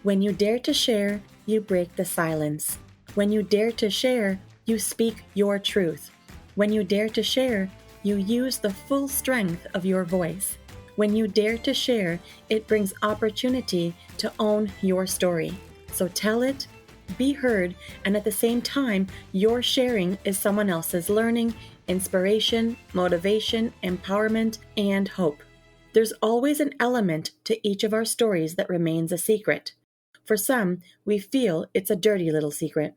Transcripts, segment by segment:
When you dare to share, you break the silence. When you dare to share, you speak your truth. When you dare to share, you use the full strength of your voice. When you dare to share, it brings opportunity to own your story. So tell it, be heard, and at the same time, your sharing is someone else's learning, inspiration, motivation, empowerment, and hope. There's always an element to each of our stories that remains a secret. For some, we feel it's a dirty little secret.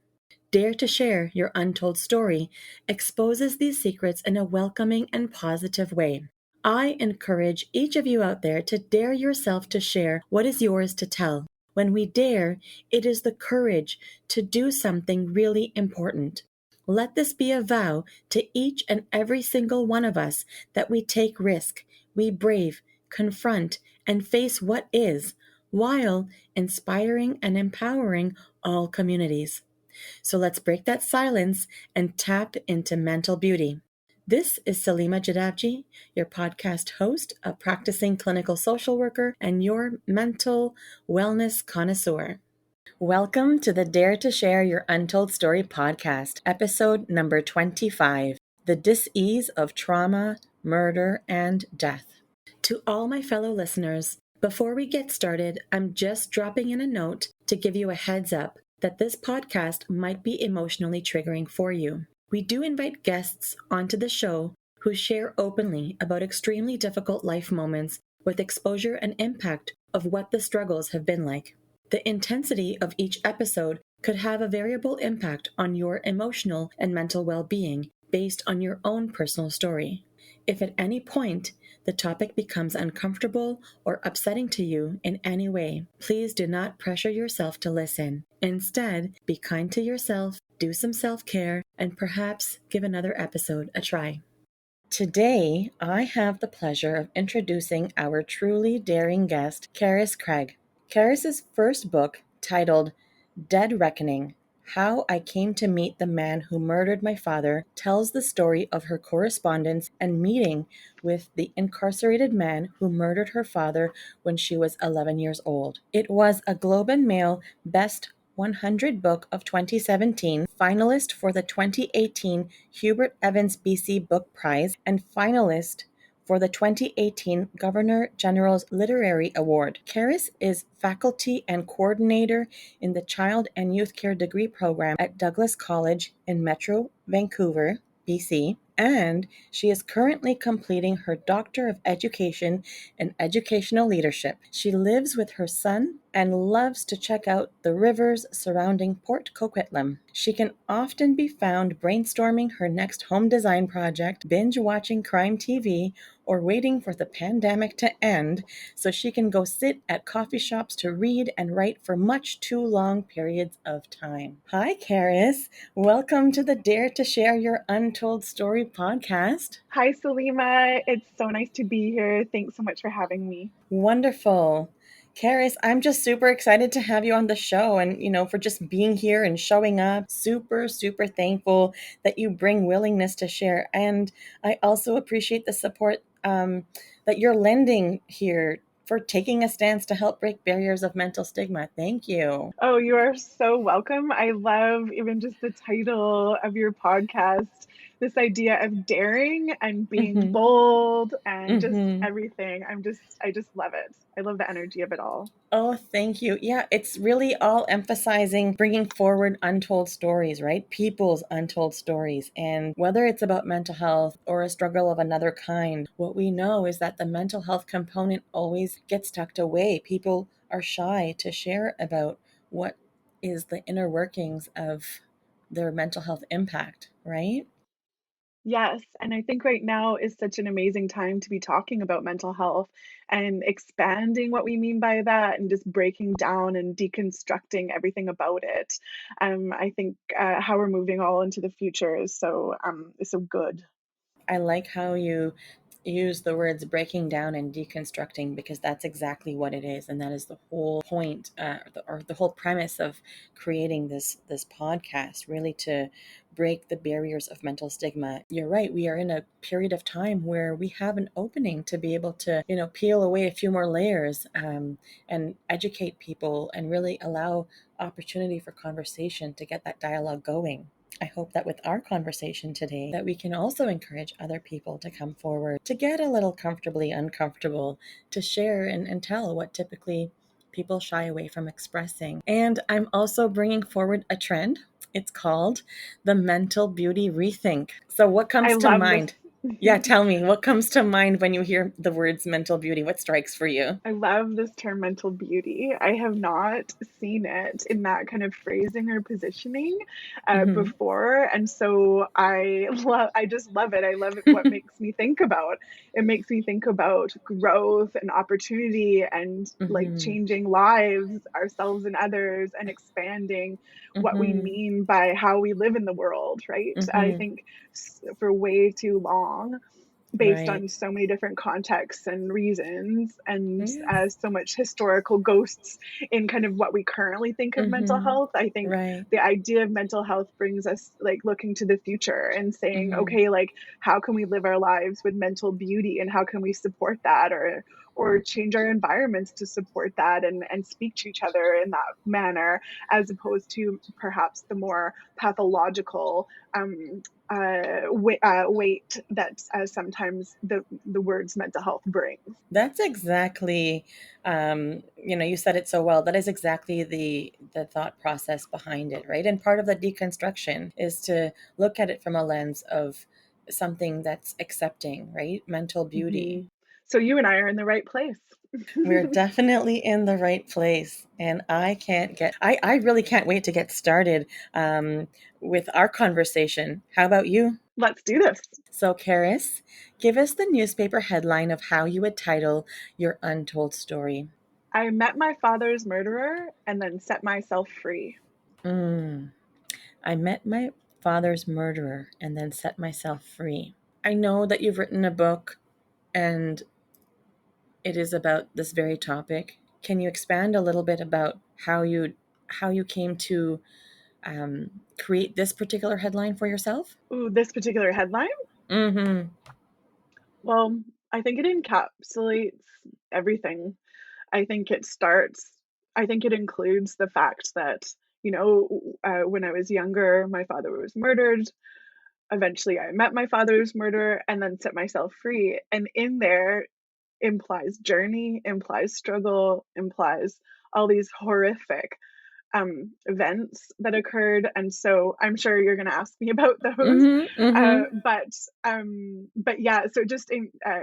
Dare to share your untold story exposes these secrets in a welcoming and positive way. I encourage each of you out there to dare yourself to share what is yours to tell. When we dare, it is the courage to do something really important. Let this be a vow to each and every single one of us that we take risk, we brave, confront, and face what is, while inspiring and empowering all communities. So let's break that silence and tap into mental beauty. This is Salima Jadavji, your podcast host, a practicing clinical social worker, and your mental wellness connoisseur. Welcome to the Dare to Share Your Untold Story podcast, episode number 25, The Dis-Ease of Trauma, Murder, and Death. To all my fellow listeners, before we get started, I'm just dropping in a note to give you a heads up that this podcast might be emotionally triggering for you. We do invite guests onto the show who share openly about extremely difficult life moments with exposure and impact of what the struggles have been like. The intensity of each episode could have a variable impact on your emotional and mental well-being based on your own personal story. If at any point the topic becomes uncomfortable or upsetting to you in any way, please do not pressure yourself to listen. Instead, be kind to yourself, do some self-care, and perhaps give another episode a try. Today, I have the pleasure of introducing our truly daring guest, Carys Craig. Carys' first book, titled Dead Reckoning: How I Came to Meet the Man Who Murdered My Father, tells the story of her correspondence and meeting with the incarcerated man who murdered her father when she was 11 years old. It was a Globe and Mail Best 100 book of 2017, finalist for the 2018 Hubert Evans BC Book Prize, and finalist for the 2018 Governor General's Literary Award. Carys is faculty and coordinator in the Child and Youth Care degree program at Douglas College in Metro Vancouver, BC, and she is currently completing her Doctor of Education in Educational Leadership. She lives with her son and loves to check out the rivers surrounding Port Coquitlam. She can often be found brainstorming her next home design project, binge-watching crime TV, or waiting for the pandemic to end so she can go sit at coffee shops to read and write for much too long periods of time. Hi, Carys. Welcome to the Dare to Share Your Untold Story podcast. Hi, Salima. It's so nice to be here. Thanks so much for having me. Wonderful. Carys, I'm just super excited to have you on the show and, for just being here and showing up. Super, super thankful that you bring willingness to share. And I also appreciate the support that you're lending here for taking a stance to help break barriers of mental stigma. Thank you. Oh, you are so welcome. I love even just the title of your podcast, this idea of daring and being bold and just everything. I just love it. I love the energy of it all. Oh, thank you. Yeah, it's really all emphasizing bringing forward untold stories, right? People's untold stories. And whether it's about mental health or a struggle of another kind, what we know is that the mental health component always gets tucked away. People are shy to share about what is the inner workings of their mental health impact, right? Yes, and I think right now is such an amazing time to be talking about mental health and expanding what we mean by that and just breaking down and deconstructing everything about it. I think how we're moving all into the future is so good. I like how you use the words breaking down and deconstructing, because that's exactly what it is, and that is the whole point, or the whole premise of creating this podcast, really to break the barriers of mental stigma. You're right, we are in a period of time where we have an opening to be able to, peel away a few more layers, and educate people and really allow opportunity for conversation to get that dialogue going. I hope that with our conversation today, that we can also encourage other people to come forward, to get a little comfortably uncomfortable, to share and tell what typically people shy away from expressing. And I'm also bringing forward a trend. It's called the mental beauty rethink. So what I comes to love this. mind? Yeah, tell me, what comes to mind when you hear the words mental beauty? What strikes for you? I love this term mental beauty. I have not seen it in that kind of phrasing or positioning Hmm. before. And so I just love it. I love it, what makes me think about. It makes me think about growth and opportunity and like Hmm. changing lives, ourselves and others, and expanding what we Hmm. mean by how we live in the world, right? I Hmm. think for way too long, based Right. on so many different contexts and reasons, and Yes. so much historical ghosts in kind of what we currently think of mental Hmm. health. I think Right. the idea of mental health brings us like looking to the future and saying, Hmm. okay, like how can we live our lives with mental beauty, and how can we support that, or change our environments to support that, and speak to each other in that manner, as opposed to perhaps the more pathological weight that sometimes the words mental health brings. That's exactly, you said it so well. That is exactly the thought process behind it, right? And part of the deconstruction is to look at it from a lens of something that's accepting, right? Mental Hmm. beauty. So you and I are in the right place. We're definitely in the right place, and I really can't wait to get started with our conversation. How about you? Let's do this. So, Carys, give us the newspaper headline of how you would title your untold story. I met my father's murderer and then set myself free. Mm. I met my father's murderer and then set myself free. I know that you've written a book and it is about this very topic. Can you expand a little bit about how you came to create this particular headline for yourself? Ooh, this particular headline? Mm-hmm. Well, I think it encapsulates everything. I think it starts, I think it includes the fact that, when I was younger, my father was murdered. Eventually, I met my father's murderer and then set myself free. And in there implies journey, implies struggle, implies all these horrific events that occurred, and so I'm sure you're going to ask me about those. Mm-hmm. Mm-hmm. But yeah, so it just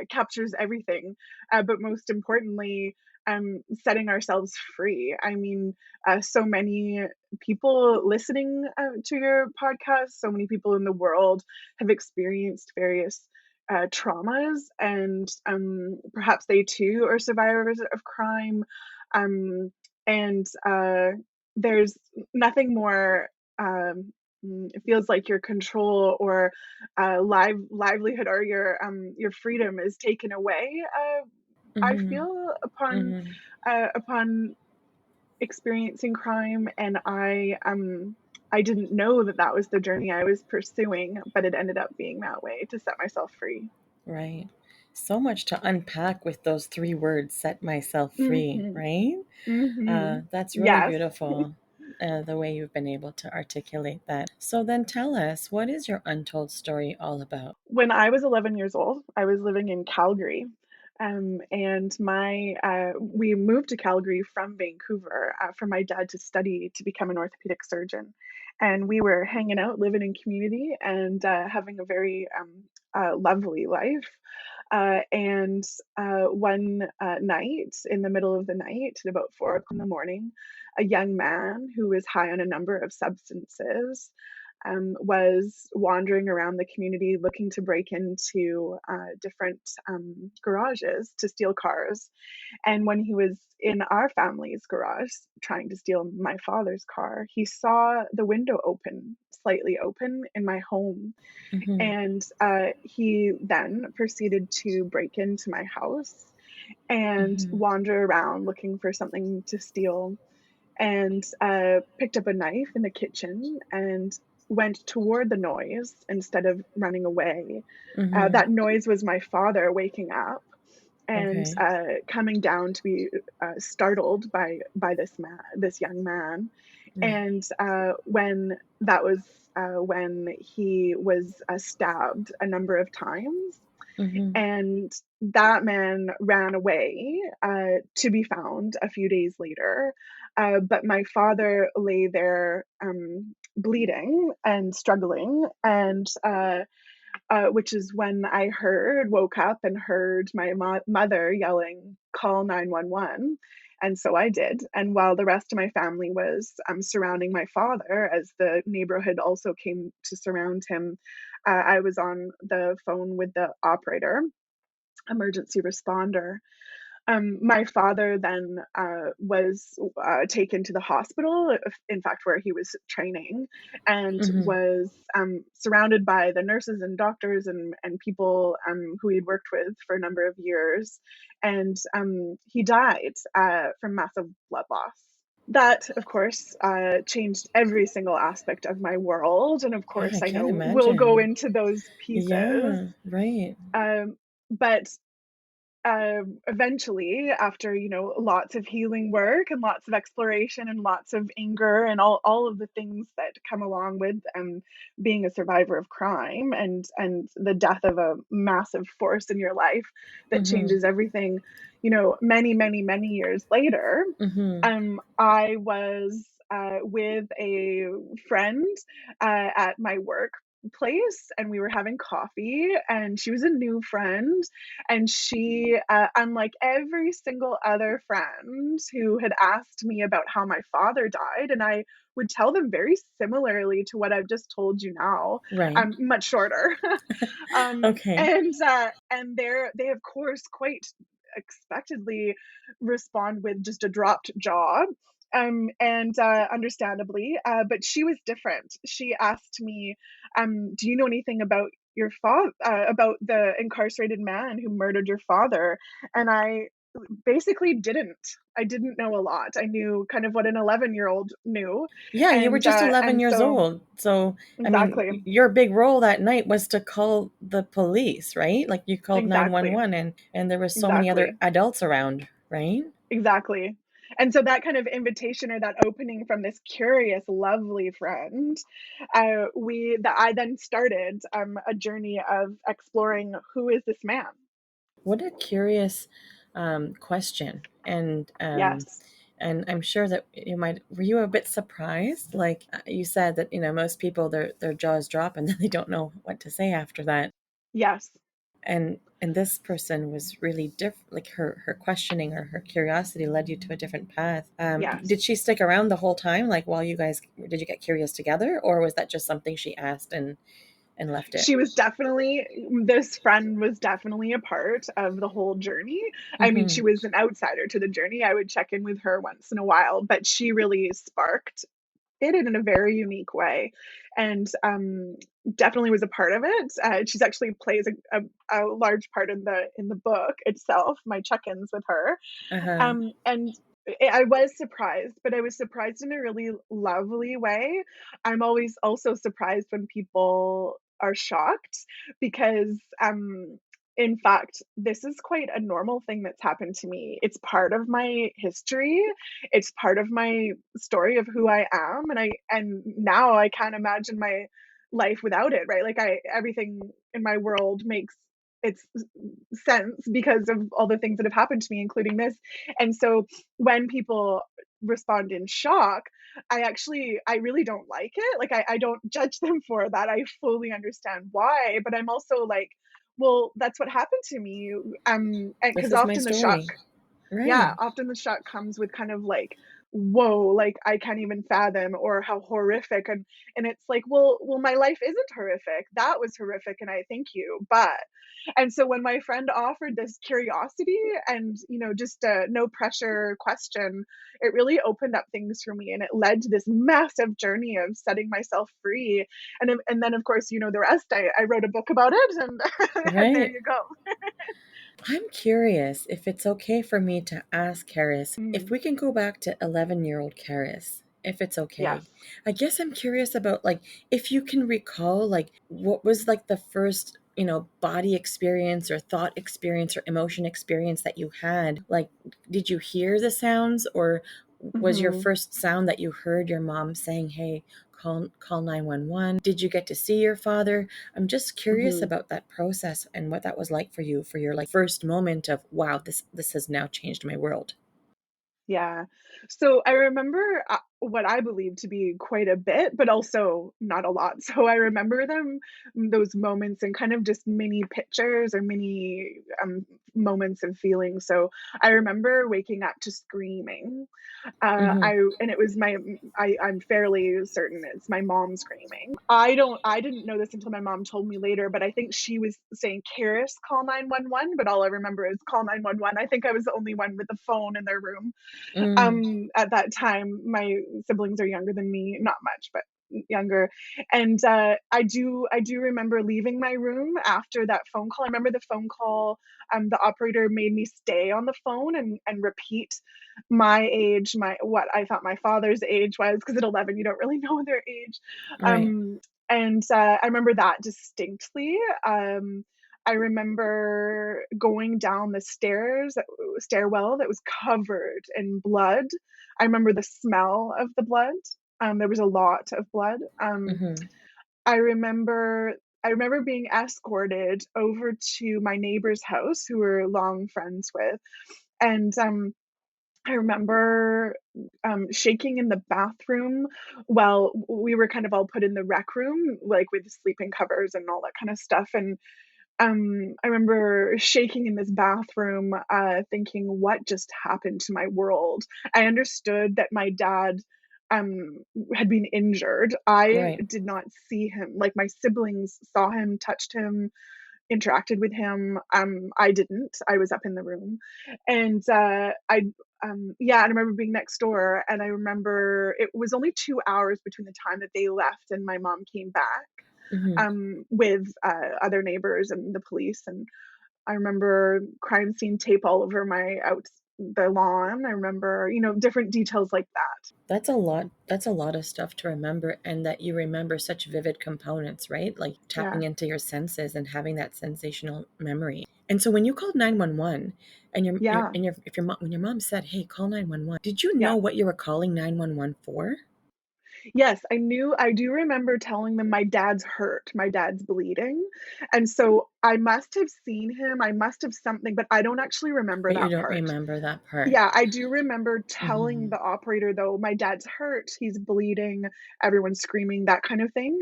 captures everything. But most importantly, setting ourselves free. I mean, so many people listening to your podcast, so many people in the world have experienced various traumas, and perhaps they too are survivors of crime. Um, and there's nothing more. It feels like your control or livelihood or your freedom is taken away. I Mm-hmm. feel upon Mm-hmm. upon experiencing crime, and I didn't know that that was the journey I was pursuing, but it ended up being that way to set myself free. Right. So much to unpack with those three words, set myself free, Hmm. right? Hmm. That's really Yes. beautiful, the way you've been able to articulate that. So then tell us, what is your untold story all about? When I was 11 years old, I was living in Calgary. And my we moved to Calgary from Vancouver for my dad to study to become an orthopedic surgeon. And we were hanging out, living in community, and having a very lovely life. And one night, in the middle of the night, at about 4 o'clock in the morning, a young man who was high on a number of substances was wandering around the community looking to break into different garages to steal cars. And when he was in our family's garage trying to steal my father's car, he saw the window open, slightly open in my home. Mm-hmm. And he then proceeded to break into my house and Mm-hmm. wander around looking for something to steal, and picked up a knife in the kitchen and went toward the noise instead of running away. Mm-hmm. That noise was my father waking up and Okay. coming down to be startled by this young man. Right. And when he was stabbed a number of times, Mm-hmm. and that man ran away to be found a few days later. But my father lay there bleeding and struggling, and which is when I woke up and heard my mother yelling, "Call 911." And so I did. And while the rest of my family was surrounding my father, as the neighborhood also came to surround him, I was on the phone with the operator, emergency responder. My father then was taken to the hospital, in fact, where he was training, and Mm-hmm. was surrounded by the nurses and doctors and people who he'd worked with for a number of years. And he died from massive blood loss. That, of course, changed every single aspect of my world. And of Yeah, course, I I can't know we'll go imagine. into those pieces. Yeah, right. But eventually, after lots of healing work and lots of exploration and lots of anger and all of the things that come along with being a survivor of crime and the death of a massive force in your life that Mm-hmm. changes everything, many many many years later, Mm-hmm. I was with a friend at my workplace, and we were having coffee, and she was a new friend, and she, unlike every single other friend who had asked me about how my father died, and I would tell them very similarly to what I've just told you now, Right. much shorter. Okay. And they of course quite expectedly respond with just a dropped jaw, and understandably, but she was different. She asked me, "Do you know anything about your father, about the incarcerated man who murdered your father?" And I basically didn't. I didn't know a lot. I knew kind of what an 11-year-old knew, Yeah, you were just 11 and years so old. So, I mean, exactly, your big role that night was to call the police, right? Like you called exactly, 911 and there was so many other exactly. adults around, right? Exactly. And so that kind of invitation or that opening from this curious, lovely friend, I then started a journey of exploring who is this man. What a curious question. Yes, And I'm sure that were you a bit surprised? Like you said that, most people their jaws drop and then they don't know what to say after that. yes, And this person was really different. Like her questioning or her curiosity led you to a different path. yes. Did she stick around the whole time? Like while you guys did you get curious together, or was that just something she asked and left it? She was definitely This friend was definitely a part of the whole journey. I mean, she Mm-hmm. was an outsider to the journey. I would check in with her once in a while, but she really sparked it in a very unique way, and definitely was a part of it. She's actually plays a large part in the book itself. My check-ins with her, Uh-huh. and I was surprised, but I was surprised in a really lovely way. I'm always also surprised when people are shocked because, in fact, this is quite a normal thing that's happened to me. It's part of my history. It's part of my story of who I am, and now I can't imagine my life without it, right? Like I everything in my world makes its sense because of all the things that have happened to me, including this. And so when people respond in shock, I really don't like it. Like I don't judge them for that. I fully understand why, but I'm also like, well, that's what happened to me. And This because is my often the shock, story. yeah, Right. often the shock comes with kind of like whoa, like, I can't even fathom, or how horrific, and it's like, well, my life isn't horrific. That was horrific, and I thank you, but and so when my friend offered this curiosity and, just a no pressure question, it really opened up things for me, and it led to this massive journey of setting myself free, and then, of course, the rest. I wrote a book about it, and and there Right. you go. I'm curious if it's okay for me to ask Carys if Mhm. we can go back to 11-year-old Carys, if it's okay. Yes. I guess I'm curious about like if you can recall like what was like the first, body experience or thought experience or emotion experience that you had. Like, did you hear the sounds, or was your Mhm. first sound that you heard your mom saying, "Hey, call 911"? Did you get to see your father? I'm just curious Mhm. about that process and what that was like for you, for your like first moment of, wow, this has now changed my world. Yeah. So I remember, what I believe to be quite a bit, but also not a lot. So I remember those moments, and kind of just mini pictures or mini moments of feeling. So I remember waking up to screaming. Mm-hmm. And it was I'm fairly certain it's my mom screaming. I didn't know this until my mom told me later, but I think she was saying, "Carys, call 911," but all I remember is call 911. I think I was the only one with the phone in their room. Mm, At that time, my siblings are younger than me, not much, but younger. And I do remember leaving my room after that phone call. I remember the phone call. The operator made me stay on the phone and repeat my age, my what I thought my father's age was, because at 11 you don't really know their age. right. Um, and I remember that distinctly. Um, I remember going down the stairwell that was covered in blood. I remember the smell of the blood. There was a lot of blood. Mm-hmm. I remember I remember being escorted over to my neighbor's house, who we're long friends with, and I remember shaking in the bathroom while we were kind of all put in the rec room, like with sleeping covers and all that kind of stuff, and I remember shaking in this bathroom, thinking, "What just happened to my world?" I understood that my dad, um, had been injured. I Right. did not see him. Like, my siblings saw him, touched him, interacted with him. I didn't. I was up in the room, and yeah, I remember being next door, and I remember it was only 2 hours between the time that they left and my mom came back, Mm-hmm. with other neighbors and the police. And I remember crime scene tape all over the lawn. I remember, different details like that. That's a lot. That's a lot of stuff to remember, and that you remember such vivid components, right? Like tapping Yeah. into your senses and having that sensational memory. And so when you called 911 and Yeah. if your mom, when your mom said, "Hey, call 911," did you know Yeah. what you were calling 911 for? Yes, I do remember telling them my dad's hurt, my dad's bleeding. And so I must have seen him, I must have something, but I don't actually remember But you that don't part. remember that part. Yeah, I do remember telling Mhm. the operator, though, "My dad's hurt, he's bleeding, everyone's screaming," that kind of thing.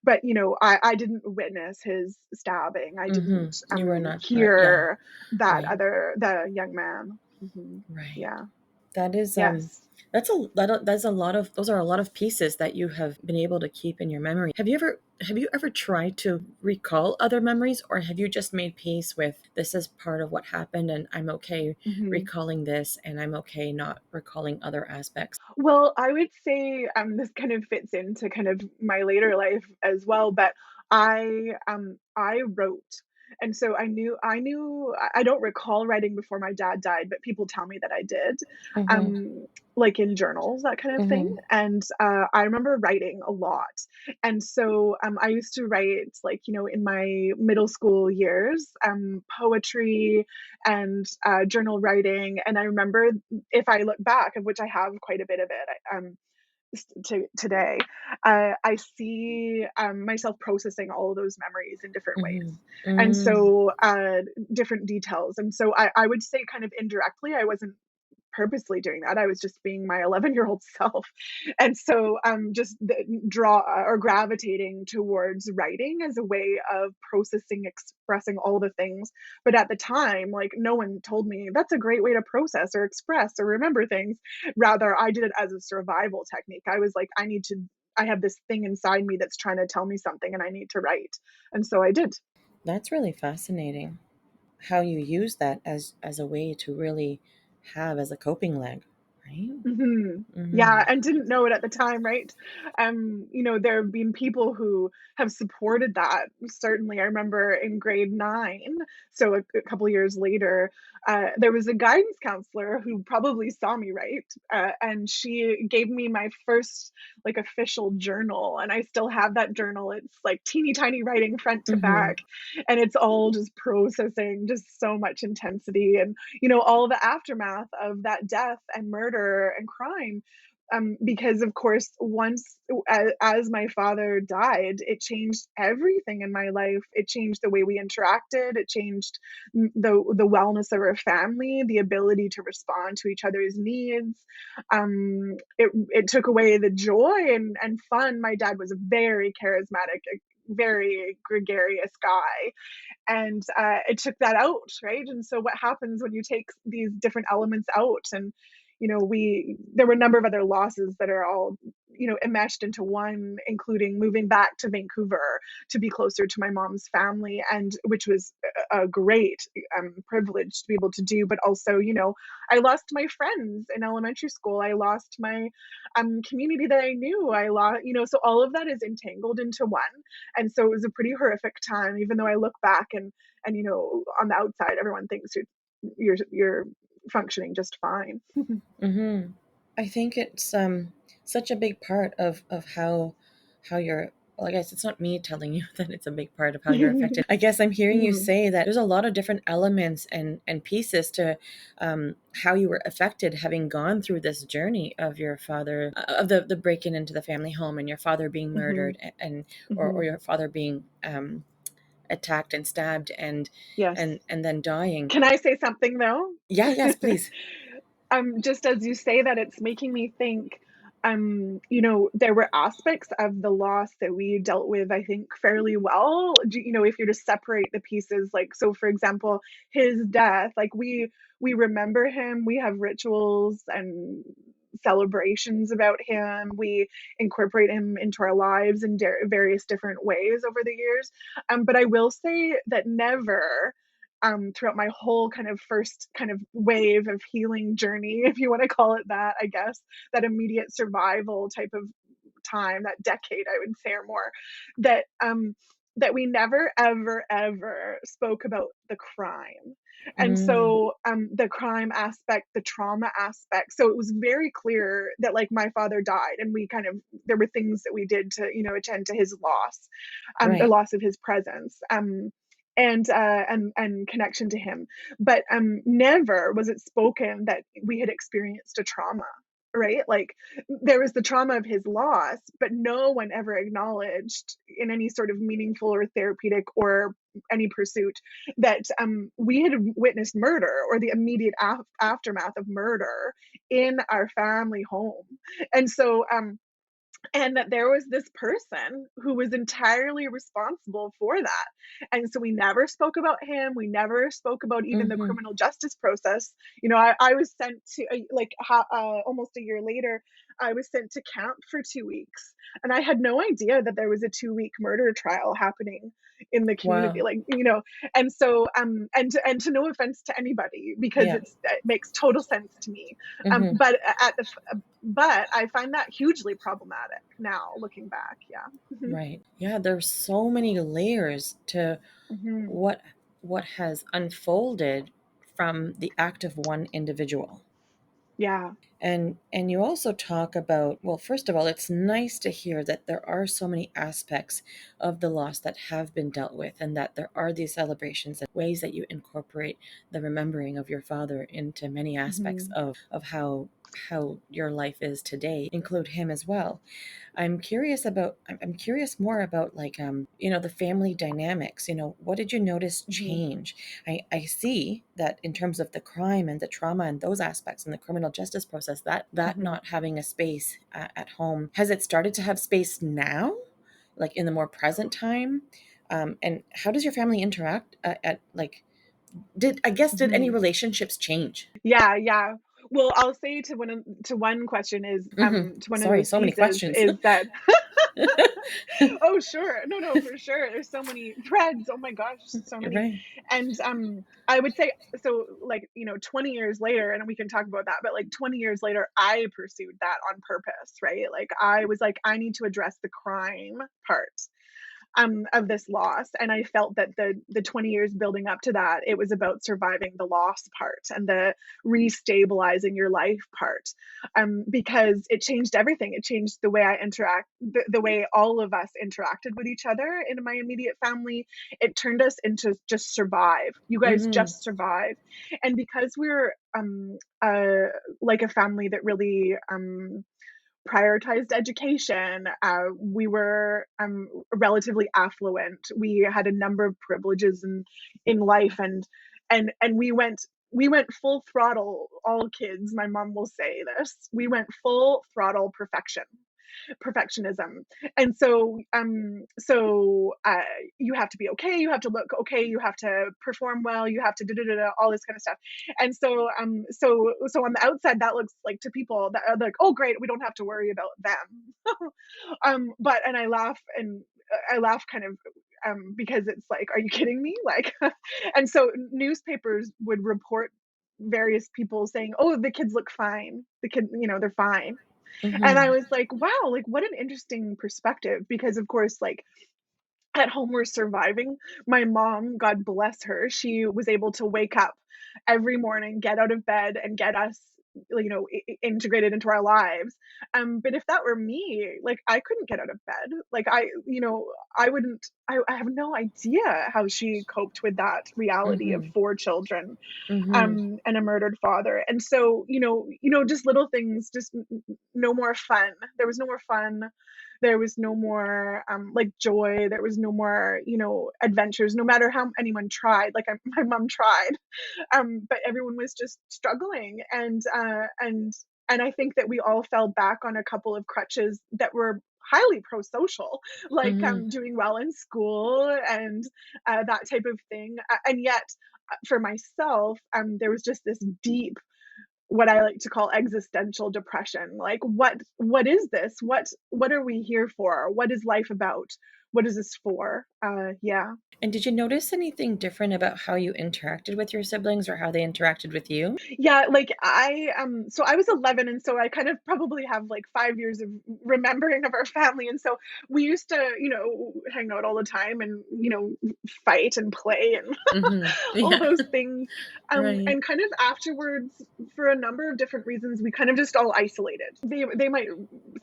But, I didn't witness his stabbing. I didn't, Mhm. You were not yeah, hear right. the young man. Mhm. Right. Yeah. That is Yes. that's a lot of those are a lot of pieces that you have been able to keep in your memory. Have you ever tried to recall other memories, or have you just made peace with this is part of what happened and I'm okay Mhm. recalling this and I'm okay not recalling other aspects? Well, I would say, this kind of fits into kind of my later life as well, but I wrote, and so I don't recall writing before my dad died, but people tell me that I did, Mhm. um, like in journals, that kind of thing, Mhm. and, I remember writing a lot, and so, I used to write, like, in my middle school years, poetry and, journal writing, and I remember, if I look back, of which I have quite a bit of it, today, I see, myself processing all of those memories in different ways, Mhm. and Mm. so, different details, and so I would say kind of indirectly, I wasn't purposely doing that. I was just being my 11-year-old self. And so just draw or gravitating towards writing as a way of processing, expressing all the things. But at the time, like, no one told me that's a great way to process or express or remember things. Rather, I did it as a survival technique. I was like, I have this thing inside me that's trying to tell me something and I need to write. And so I did. That's really fascinating how you use that as a way to really have as a coping leg, right? Mhm. Yeah, Mm-hmm. and didn't know it at the time, right? There have been people who have supported that. Certainly, I remember in grade 9, so a couple years later, there was a guidance counselor who probably saw me, right? And she gave me my first, like, official journal, and I still have that journal. It's, like, teeny tiny writing front to Mm-hmm. back, and it's all just processing just so much intensity and all the aftermath of that death and murder and crime. Because of course, once as my father died, it changed everything in my life. It changed the way we interacted. It changed the wellness of our family, the ability to respond to each other's needs. It took away the joy and fun. My dad was a very charismatic, a very gregarious guy, and it took that out, right? And so what happens when you take these different elements out, and we there were a number of other losses that are all enmeshed into one, including moving back to Vancouver to be closer to my mom's family, and which was a great privilege to be able to do. But also, I lost my friends in elementary school. I lost my community that I knew. I lost, so all of that is entangled into one. And so it was a pretty horrific time, even though I look back and on the outside, everyone thinks you're functioning just fine. Mm-hmm. I think it's such a big part of how you're, well, I guess it's not me telling you that it's a big part of how you're affected. I guess I'm hearing you Mhm, say that there's a lot of different elements and pieces to how you were affected having gone through this journey of your father, of the break-in into the family home and your father being mhm, murdered and or mhm. your father being attacked and stabbed Yes. and then dying. Can I say something though? Yeah, yes, please. Just as you say that, it's making me think, there were aspects of the loss that we dealt with, I think, fairly well. If you're to separate the pieces, like, so for example, his death, like, we remember him, we have rituals and celebrations about him. We incorporate him into our lives in various different ways over the years. But I will say that never throughout my whole kind of first kind of wave of healing journey, if you want to call it that, I guess, that immediate survival type of time, that decade, I would say, or more, that that we never ever ever spoke about the crime. And Mm, so the crime aspect, the trauma aspect. So it was very clear that, like, my father died, and we kind of there were things that we did to attend to his loss, the right. loss of his presence. And connection to him. But never was it spoken that we had experienced a trauma, right? Like, there was the trauma of his loss, but no one ever acknowledged in any sort of meaningful or therapeutic or any pursuit that we had witnessed murder or the immediate aftermath of murder in our family home. And so and that there was this person who was entirely responsible for that. And so we never spoke about him. We never spoke about even the Mm-hmm. criminal justice process. I was sent to, almost a year later, I was sent to camp for 2 weeks. And I had no idea that there was a 2-week murder trial happening in the community. Wow. Like, and so, and to no offense to anybody, because Yeah. it makes total sense to me. Mm-hmm. But I find that hugely problematic now looking back. Yeah. Mhm. Right. Yeah, there's so many layers to Mhm. what what has unfolded from the act of one individual. Yeah. And you also talk about, well, first of all, it's nice to hear that there are so many aspects of the loss that have been dealt with, and that there are these celebrations and ways that you incorporate the remembering of your father into many aspects Mhm. of how your life is today, include him as well. I'm curious more about, like, the family dynamics. What did you notice Mhm. change? I see that in terms of the crime and the trauma and those aspects in the criminal justice process, that Mhm. not having a space at home, has it started to have space now, like in the more present time? And how does your family interact at, like, did any Mhm. relationships change? Yeah, yeah. Well, I'll say to one question is, to one of Sorry, those so many pieces questions. is that oh, sure. No, no, for sure. There's so many threads. Oh my gosh, so many. Right. And I would say so, like, 20 years later, and we can talk about that, but like 20 years later, I pursued that on purpose, right? Like I was like, I need to address the crime part of this loss. And I felt that the 20 years building up to that, it was about surviving the loss part and the restabilizing your life part, because it changed everything. It changed the way I interact, the way all of us interacted with each other in my immediate family. It turned us into just survive. You guys Mm-hmm. just survive, and because we're like a family that really prioritized education. We were relatively affluent. We had a number of privileges in life, and we went full throttle. All kids, my mom will say this. We went full throttle perfectionism. And so you have to be okay, you have to look okay, you have to perform well, you have to da, da, da, da, all this kind of stuff. And so on the outside that looks like, to people that are like, oh great, we don't have to worry about them. But and I laugh kind of, because it's like, are you kidding me? Like, and so newspapers would report various people saying, oh, the kids look fine, the kid, they're fine. And I Mm-hmm. was like, wow, like what an interesting perspective, because of course, like, at home we're surviving. My mom, God bless her, she was able to wake up every morning, get out of bed and get us, integrated into our lives. But if that were me, like I couldn't get out of bed. Like I wouldn't, I have no idea how she coped with that reality of Mm-hmm. four children, Mm-hmm. and a murdered father. And so, just little things, just no more fun. There was no more fun. There was no more like joy. There was no more, adventures. No matter how anyone tried, like my mom tried, but everyone was just struggling. And I think that we all fell back on a couple of crutches that were highly pro-social, like Mm-hmm. doing well in school and that type of thing. And yet, for myself, there was just this deep, what I like to call existential depression. Like, what is this? What are we here for? What is life about? What is this for? Yeah. And did you notice anything different about how you interacted with your siblings or how they interacted with you? Yeah, like so I was 11, and so I kind of probably have like 5 years of remembering of our family. And so we used to, hang out all the time and, fight and play and Mm-hmm. all Yeah. those things. Right. And kind of afterwards, for a number of different reasons, we kind of just all isolated. They might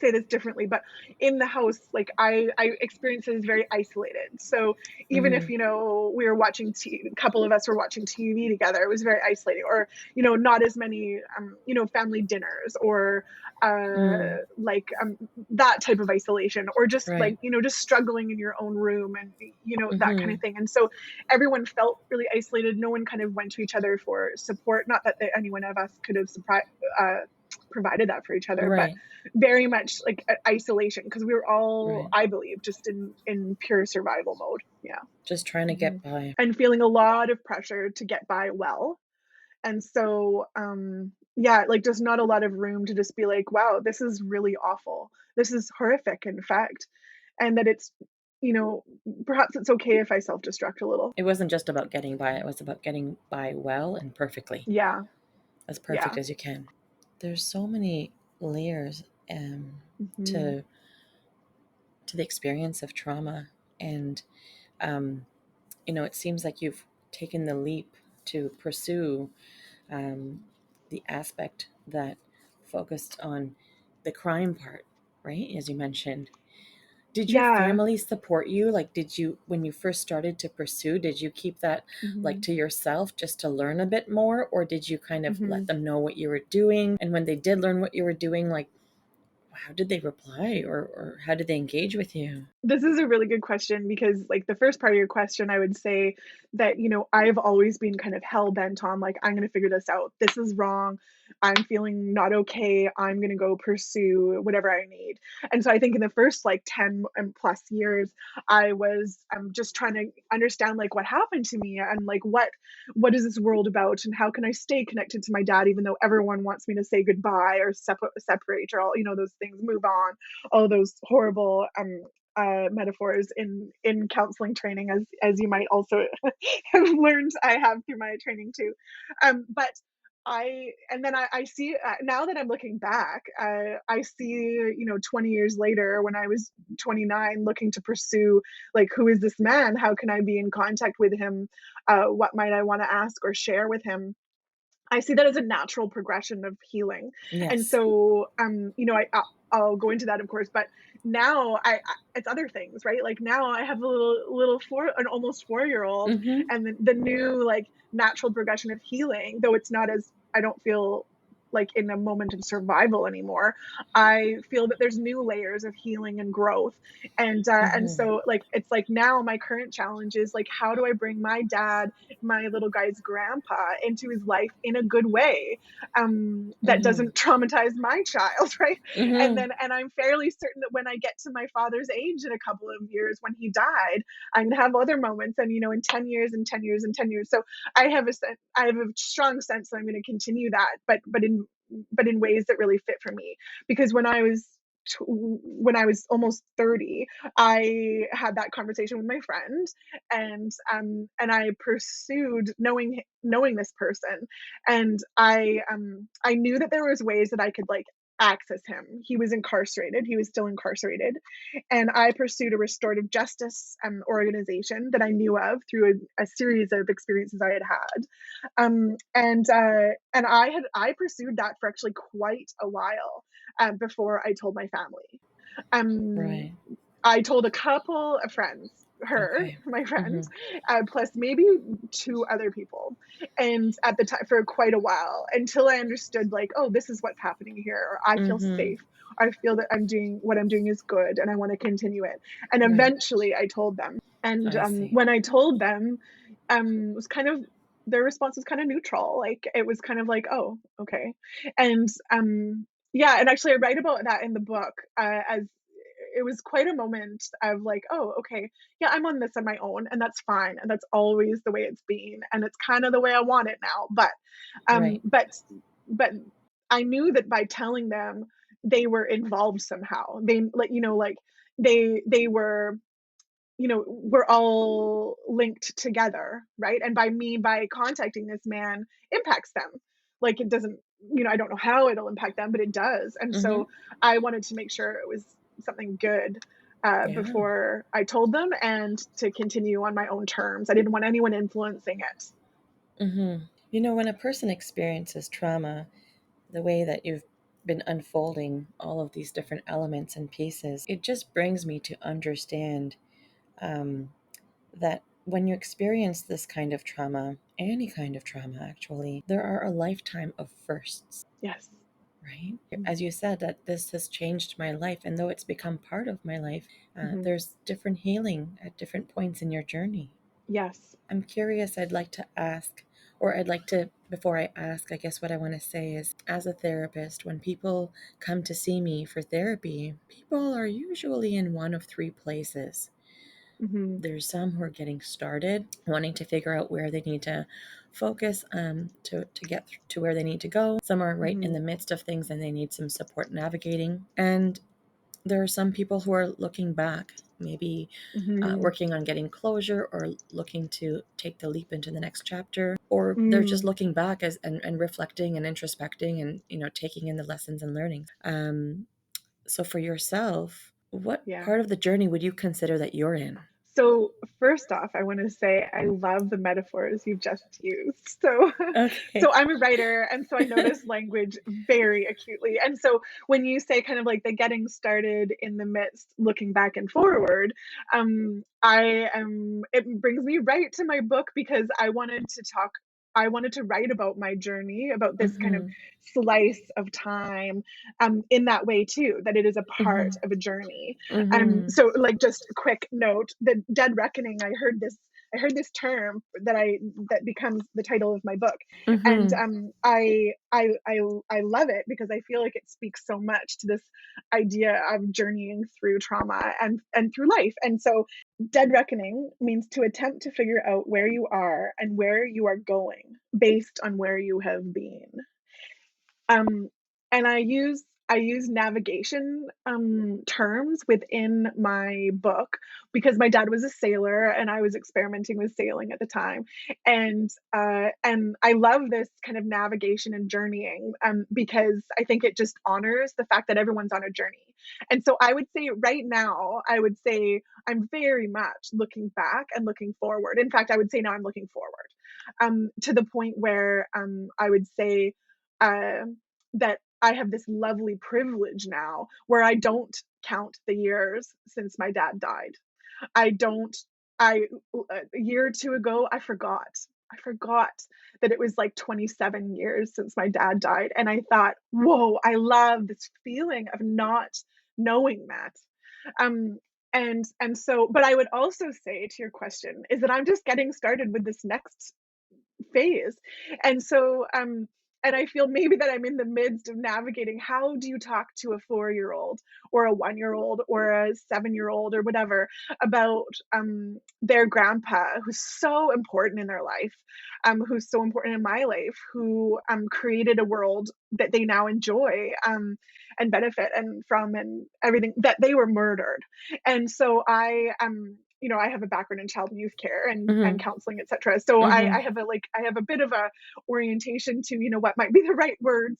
say this differently, but in the house, like I experienced it as very isolated. So even if, Mm-hmm. we were watching a couple of us were watching TV together, it was very isolating. Or not as many, family dinners, or Mm. like that type of isolation, or just like, Right. just struggling in your own room, and that kind Mm-hmm. of thing. And so everyone felt really isolated. No one kind of went to each other for support. Not that any one of us could have uh, provided that for each other, but Right. very much like isolation, because we were all, Right. I believe, just in pure survival mode. Yeah. Just trying to Hmm. get by. And feeling a lot of pressure to get by well. And so, yeah, like just not a lot of room to just be like, wow, this is really awful. This is horrific, in fact. And that it's, you know, perhaps it's okay if I self destruct a little. It wasn't just about getting by, it was about getting by well and perfectly, Yeah. as perfect Yeah. as you can. There's so many layers Hmm. to the experience of trauma. And um, it seems like you've taken the leap to pursue um, the aspect that focused on the crime part, right? As you mentioned. Did your Yeah. family support you? Like, did you, when you first started to pursue, did you keep that like Mhm. to yourself just to learn a bit more? Or did you kind of let Mhm. them know what you were doing? And when they did learn what you were doing, like, how did they reply or how did they engage with you? This is a really good question because, like, the first part of your question, I would say that, I've always been kind of hell bent on, like, I'm going to figure this out. This is wrong. I'm feeling not okay. I'm going to go pursue whatever I need. And so I think in the first like 10 and plus years, I'm just trying to understand like what happened to me and like what is this world about and how can I stay connected to my dad even though everyone wants me to say goodbye or separate or all, those things, move on, all those horrible metaphors in counseling training, as you might also have learned. I have through my training too, but I see now that I'm looking back, I see 20 years later when I was 29, looking to pursue like who is this man? How can I be in contact with him? What might I want to ask or share with him? I see that as a natural progression of healing. And Yes. so, I'll go into that, of course, but now it's other things, right? Like now I have a an almost 4-year-old, Mm-hmm. and the new like natural progression of healing, though it's not as I don't feel like in a moment of survival anymore. I feel that there's new layers of healing and growth, and Mm-hmm. so like it's like now my current challenge is like how do I bring my dad, my little guy's grandpa, into his life in a good way, that Mm-hmm. doesn't traumatize my child, right? Mm-hmm. And I'm fairly certain that when I get to my father's age in a couple of years, when he died, I'm gonna have other moments, and in 10 years and 10 years and 10 years. So I have a strong sense that I'm going to continue that, but in ways that really fit for me. Because when I was almost 30, I had that conversation with my friend, and I pursued knowing this person, and I knew that there was ways that I could like access him. He was incarcerated. He was still incarcerated, and I pursued a restorative justice organization that I knew of through a series of experiences I had had, and I pursued that for actually quite a while before I told my family. Um, Right. I told a couple of friends, her, Okay. my friend, Mm-hmm. plus maybe two other people, and at the time for quite a while until I understood, like, oh, this is what's happening here. Or I feel Mm-hmm. safe. I feel that I'm doing what I'm doing is good, and I want to continue it. And Right. eventually, I told them. And I see. when I told them, it was kind of their response was kind of neutral. Like it was kind of like, oh, okay, and yeah, and actually, I write about that in the book as it was quite a moment of like, oh, okay, yeah, I'm on this on my own, and that's fine, and that's always the way it's been, and it's kind of the way I want it now. Um, Right. but, but I knew that by telling them, they were involved somehow. They like, like they were, we're all linked together, right? And by contacting this man impacts them. Like it doesn't, I don't know how it'll impact them, but it does. And Mm-hmm. so I wanted to make sure it was something good Yeah. before I told them, and to continue on my own terms. I didn't want anyone influencing it. Mm-hmm. When a person experiences trauma, the way that you've been unfolding all of these different elements and pieces, it just brings me to understand um, that when you experience this kind of trauma, any kind of trauma actually, there are a lifetime of firsts, Yes. right? Mm-hmm. As you said, that this has changed my life, and though it's become part of my life, there's different healing at different points in your journey. Yes. I'm curious, I'd like to ask, or I'd like to, before I ask, I guess what I want to say is, as a therapist, when people come to see me for therapy, people are usually in one of three places. Mm-hmm. There's some who are getting started, wanting to figure out where they need to focus to get to where they need to go. Some are right in Mm-hmm. the midst of things and they need some support navigating. And there are some people who are looking back, maybe Mm-hmm. working on getting closure or looking to take the leap into the next chapter, or they're just Mm. looking back and reflecting and introspecting and taking in the lessons and learning. So for yourself, what Yeah. part of the journey would you consider that you're in? So, first off, I want to say I love the metaphors you've just used. So, Okay. so I'm a writer, and so I notice language very acutely. And so, when you say kind of like the getting started in the midst, looking back and forward, I am. It brings me right to my book because I wanted to talk. I wanted to write about my journey, about this kind of Mhm. slice of time, in that way too, that it is a part Mhm. of a journey. Mhm. So like just a quick note, the dead reckoning, I heard this term that becomes the title of my book. And Mhm. I love it because I feel like it speaks so much to this idea of journeying through trauma and through life. And so dead reckoning means to attempt to figure out where you are and where you are going based on where you have been. Um, and I use navigation terms within my book because my dad was a sailor and I was experimenting with sailing at the time, and I love this kind of navigation and journeying because I think it just honors the fact that everyone's on a journey. And so I would say right now, I would say I'm very much looking back and looking forward. In fact, I would say now I'm looking forward to the point where I would say uh, that I have this lovely privilege now where I don't count the years since my dad died. I don't, I, a year or two ago, I forgot. I forgot that it was like 27 years since my dad died. And I thought, whoa, I love this feeling of not knowing that. Um, and so, but I would also say to your question is that I'm just getting started with this next phase. And so, and I feel maybe that I'm in the midst of navigating how do you talk to a 4-year old or a 1-year old or a 7-year old or whatever about their grandpa who's so important in their life, who's so important in my life, who created a world that they now enjoy and benefit and from and everything that they were murdered. And so I have a background in child and youth care and Mhm. counseling, etc. So I Mhm. have a bit of a orientation to what might be the right words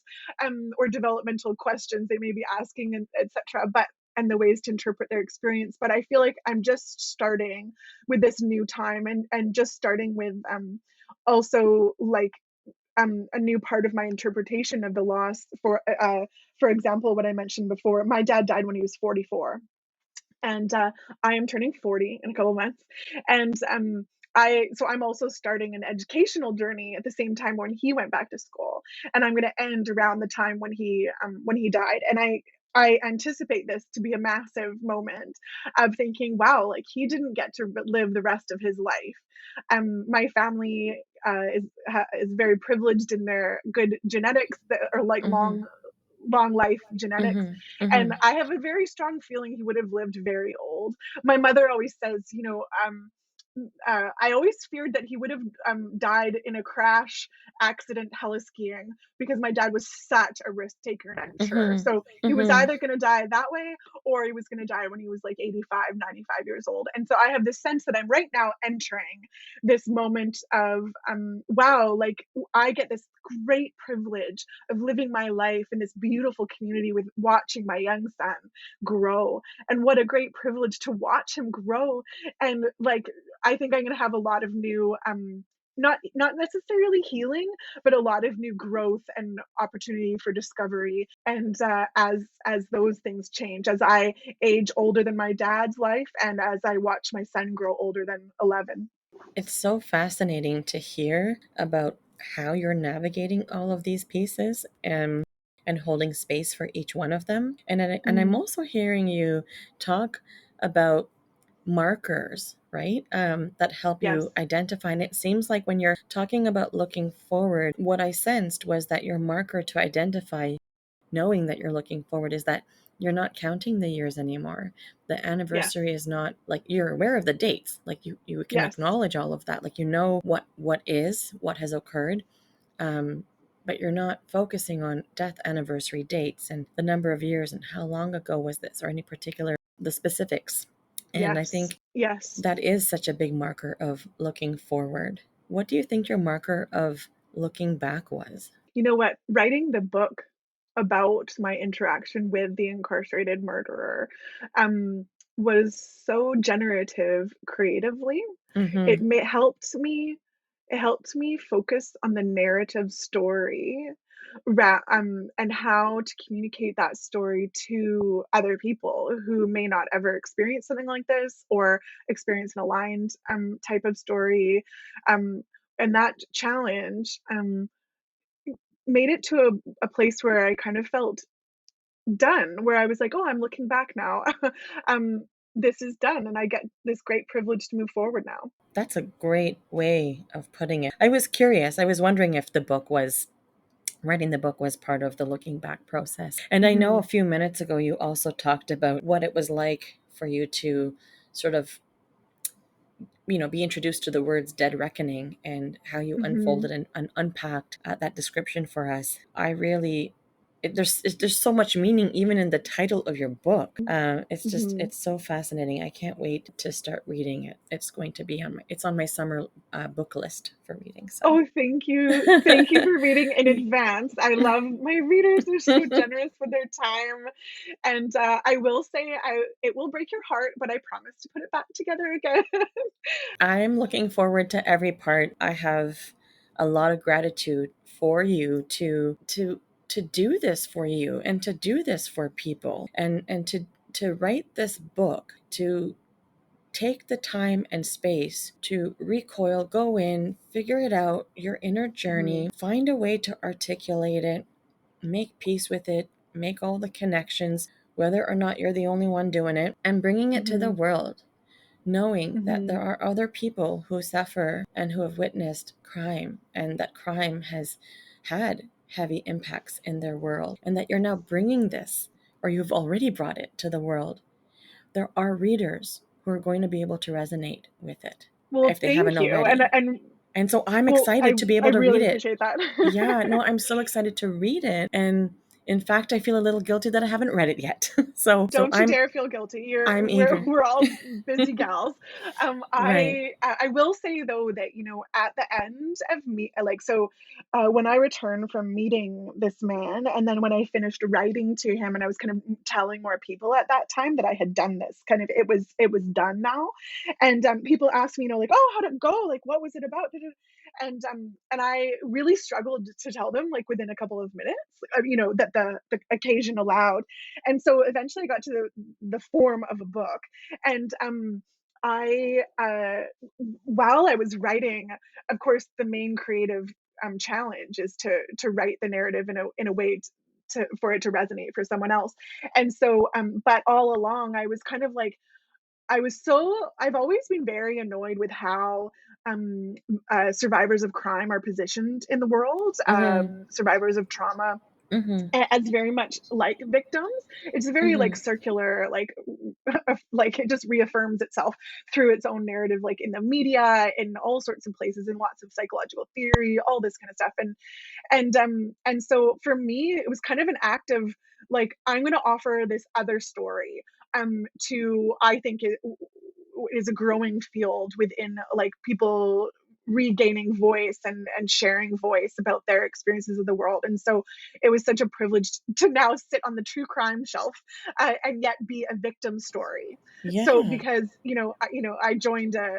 or developmental questions they may be asking and etc. But and the ways to interpret their experience. But I feel like I'm just starting with this new time and just starting with also like a new part of my interpretation of the loss. For example, what I mentioned before, my dad died when he was 44, and I am turning 40 in a couple months, and I'm also starting an educational journey at the same time when he went back to school, and I'm going to end around the time when he died, and I anticipate this to be a massive moment of thinking, wow, like he didn't get to live the rest of his life. My family is very privileged in their good genetics that are like Mhm. long life genetics. Mhm. And Mhm. I have a very strong feeling he would have lived very old. My mother always says, I always feared that he would have died in a crash accident heliskiing because my dad was such a risk taker and adventurer. Mhm. So he was Mhm. either going to die that way or he was going to die when he was like 85, 95 years old. And so I have this sense that I'm right now entering this moment of, wow, like I get this great privilege of living my life in this beautiful community with watching my young son grow. And what a great privilege to watch him grow. And like, I think I'm going to have a lot of new, not necessarily healing, but a lot of new growth and opportunity for discovery. And as those things change, as I age older than my dad's life, and as I watch my son grow older than 11. It's so fascinating to hear about how you're navigating all of these pieces and holding space for each one of them. And I'm Mm, also hearing you talk about markers, right? That help yes, you identify. And it seems like when you're talking about looking forward, what I sensed was that your marker to identify knowing that you're looking forward is that you're not counting the years anymore. The yes, anniversary is not like you're aware of the dates. Like you can yes, acknowledge all of that. Like what has occurred. Um, but you're not focusing on death anniversary dates and the number of years and how long ago was this or any particular the specifics. And I yes, think yes. that is such a big marker of looking forward. What do you think your marker of looking back was? You know what? Writing the book about my interaction with the incarcerated murderer, um, was so generative creatively. Mm-hmm. Helped me focus on the narrative story, and how to communicate that story to other people who may not ever experience something like this or experience an aligned type of story. Um, and that challenge made it to a place where I kind of felt done, where I was like, "Oh, I'm looking back now. um, this is done, and I get this great privilege to move forward now." That's a great way of putting it. I was curious. I was wondering if writing the book was part of the looking back process. And I know Hmm. a few minutes ago you also talked about what it was like for you to sort of, be introduced to the words dead reckoning and how you Hmm. unfolded and unpacked that description for us. I really, there's so much meaning even in the title of your book. Hmm. It's so fascinating. I can't wait to start reading it. It's on my summer book list for reading. So Oh, thank you. Thank you for reading in advance. I love my readers. They're so generous with their time. And I will say, it will break your heart, but I promise to put it back together again. I'm looking forward to every part. I have a lot of gratitude for you to do this for you and to do this for people and to write this book, to take the time and space to recoil, go in, figure it out, your inner Hmm. journey, find a way to articulate it, make peace with it, make all the connections, whether or not you're the only one doing it, and bringing it to the Hmm. world, knowing that Hmm. there are other people who suffer and who have witnessed crime, and that crime has had heavy impacts in their world, and that you're now bringing this, or you've already brought it to the world. There are readers who are going to be able to resonate with it Well, if they haven't thank you. already. And And so I'm well, excited to be I able to read really it. appreciate that. Yeah, no, I'm so excited to read it. And in fact, I feel a little guilty that I haven't read it yet. So Don't you dare feel guilty. I'm eager. We're all busy gals. Right. I will say though that, at the end of me, like, so when I returned from meeting this man, and then when I finished writing to him, and I was kind of telling more people at that time that I had done this, kind of, it was done now. And people asked me, like, "Oh, how'd it go? Like, what was it about?" And I really struggled to tell them, like, within a couple of minutes, that the occasion allowed. And so eventually I got to the form of a book. And I while I was writing, of course, the main creative challenge is to write the narrative in a way for it to resonate for someone else. And so but all along I was kind of like, I've always been very annoyed with how um survivors of crime are positioned in the world, Mm-hmm. survivors of trauma, Mm-hmm. as very much like victims. It's very like Mm-hmm. circular, like like it just reaffirms itself through its own narrative, like in the media, in all sorts of places, in lots of psychological theory, all this kind of stuff. And so for me, it was kind of an act of, like, I'm going to offer this other story to, I think, it is a growing field within, like, people regaining voice and sharing voice about their experiences of the world. And so it was such a privilege to now sit on the true crime shelf, and yet be a victim story. So Yeah. because I joined a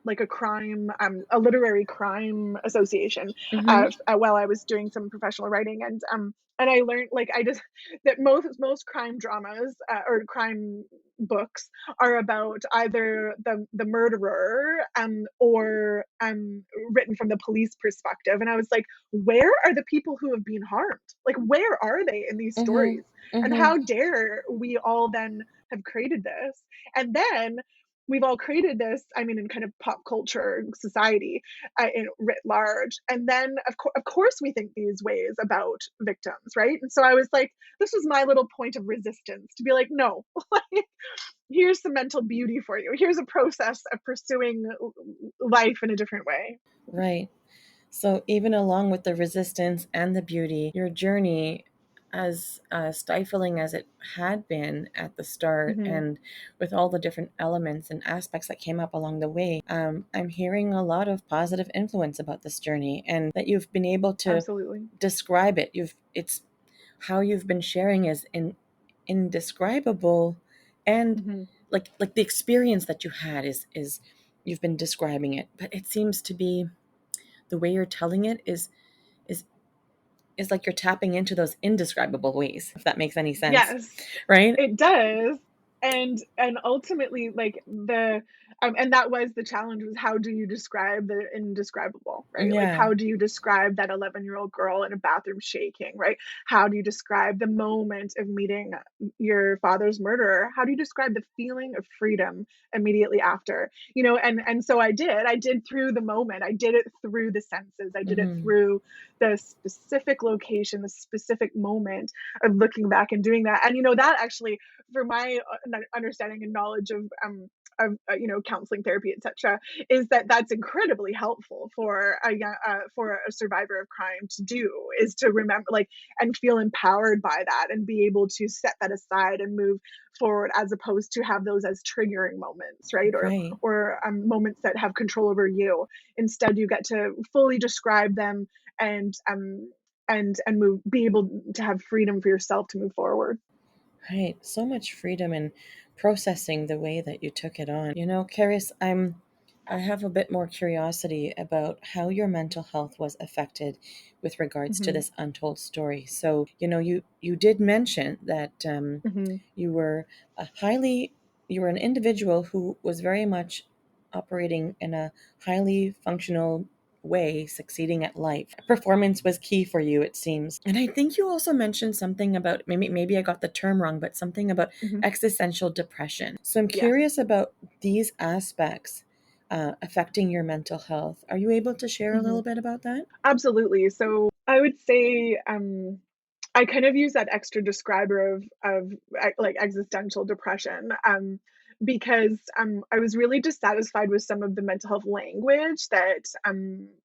like a literary crime association, Mm-hmm. while I was doing some professional writing. And I learned, like, I just that most crime dramas, or crime books, are about either the murderer, or written from the police perspective. And I was like, where are the people who have been harmed? Like, where are they in these Mm-hmm. stories? And Mm-hmm. how dare we all then have created this? And then we've all created this, I mean, in kind of pop culture society, in writ large. And then of course we think these ways about victims, right? And so I was like, this was my little point of resistance, to be like, no, like, here's some mental beauty for you. Here's a process of pursuing life in a different way. Right. So even along with the resistance and the beauty, your journey, as stifling as it had been at the start, Hmm. and with all the different elements and aspects that came up along the way, I'm hearing a lot of positive influence about this journey, and that you've been able to Absolutely. describe it. It's how you've been sharing is indescribable, and Hmm. like the experience that you had is you've been describing it, but it seems to be the way you're telling it is is like you're tapping into those indescribable ways, if that makes any sense, Yes. right? It does, and ultimately, like, and that was the challenge, was how do you describe the indescribable, right? Like, Yeah, how do you describe that 11-year-old girl in a bathroom shaking, right? How do you describe the moment of meeting your father's murderer? How do you describe the feeling of freedom immediately after? You know, and so I did through the moment, I did it through the senses, I did it hmm, through the specific location, the specific moment of looking back and doing that. And you know, that actually, for my understanding and knowledge of counseling, therapy, etc., is that that's incredibly helpful for for a survivor of crime to do, is to remember, like, and feel empowered by that and be able to set that aside and move forward, as opposed to have those as triggering moments, right? right. Or moments that have control over you. Instead, you get to fully describe them, and move, be able to have freedom for yourself to move forward. Right. So much freedom in processing the way that you took it on. You know, Carys, I have a bit more curiosity about how your mental health was affected with regards to Hmm. this untold story. So, you did mention that Hmm. you were a highly you were an individual who was very much operating in a highly functional way, succeeding at life. Performance was key for you, it seems. And I think you also mentioned something about, maybe I got the term wrong, but something about Hmm. existential depression. So I'm Yes. curious about these aspects affecting your mental health. Are you able to share a Hmm. little bit about that? Absolutely. So I would say, I kind of use that extra describer of like existential depression, because I was really dissatisfied with some of the mental health language that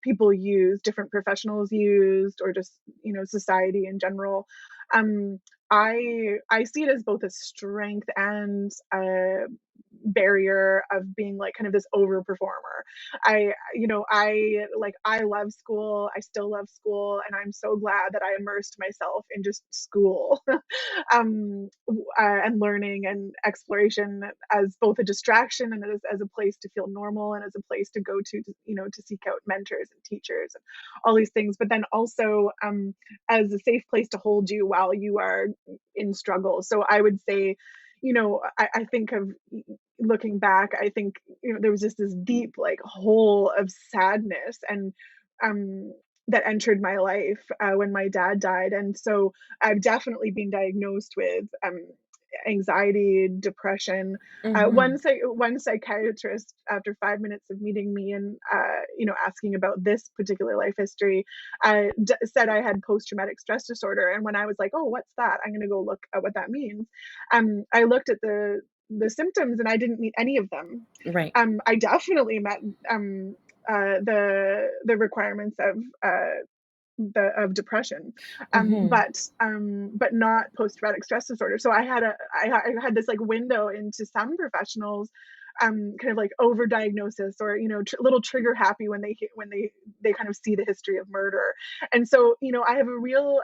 people use, different professionals used, or just, you know, society in general. Um, I see it as both a strength and a barrier of being like kind of this overperformer. I love school. I still love school, and I'm so glad that I immersed myself in just school, and learning and exploration, as both a distraction and as a place to feel normal, and as a place to go to, you know, to seek out mentors and teachers and all these things. But then also, as a safe place to hold you while you are in struggle. So I would say, you know, I think of, looking back, I think, you know, there was just this deep, like, hole of sadness, and um that entered my life when my dad died. And so I've definitely been diagnosed with anxiety, depression. Mm-hmm. One psychiatrist, after 5 minutes of meeting me and asking about this particular life history, said I had post traumatic stress disorder. And when I was like, "Oh, what's that? I'm going to go look at what that means." I looked at the symptoms, and I didn't meet any of them. Right. I definitely met the requirements of depression, Mm-hmm. but not post traumatic stress disorder. So I had this like window into some professionals, kind of like over diagnosis, or, you know, little trigger happy when they kind of see the history of murder. And so, you know, I have a real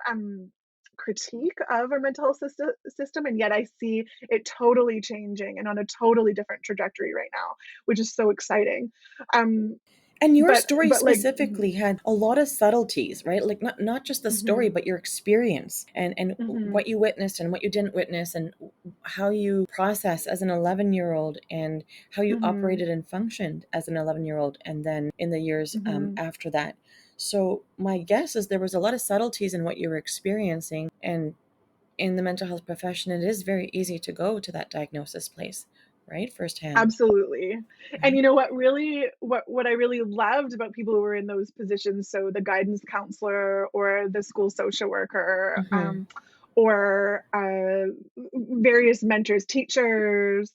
critique of our mental health system, and yet I see it totally changing and on a totally different trajectory right now, which is so exciting. um And your story but like, mhm, specifically had a lot of subtleties, right? Like not just the story, mhm, but your experience and mhm, what you witnessed and what you didn't witness and how you process as an 11-year-old and how you mhm, operated and functioned as an 11-year-old and then in the years mhm. after that. So my guess is there was a lot of subtleties in what you were experiencing, and in the mental health profession, it is very easy to go to that diagnosis place, right? Firsthand, Absolutely. And right? you know what I really loved about people who were in those positions, so the guidance counselor or the school social worker, Mm-hmm. or various mentors, teachers,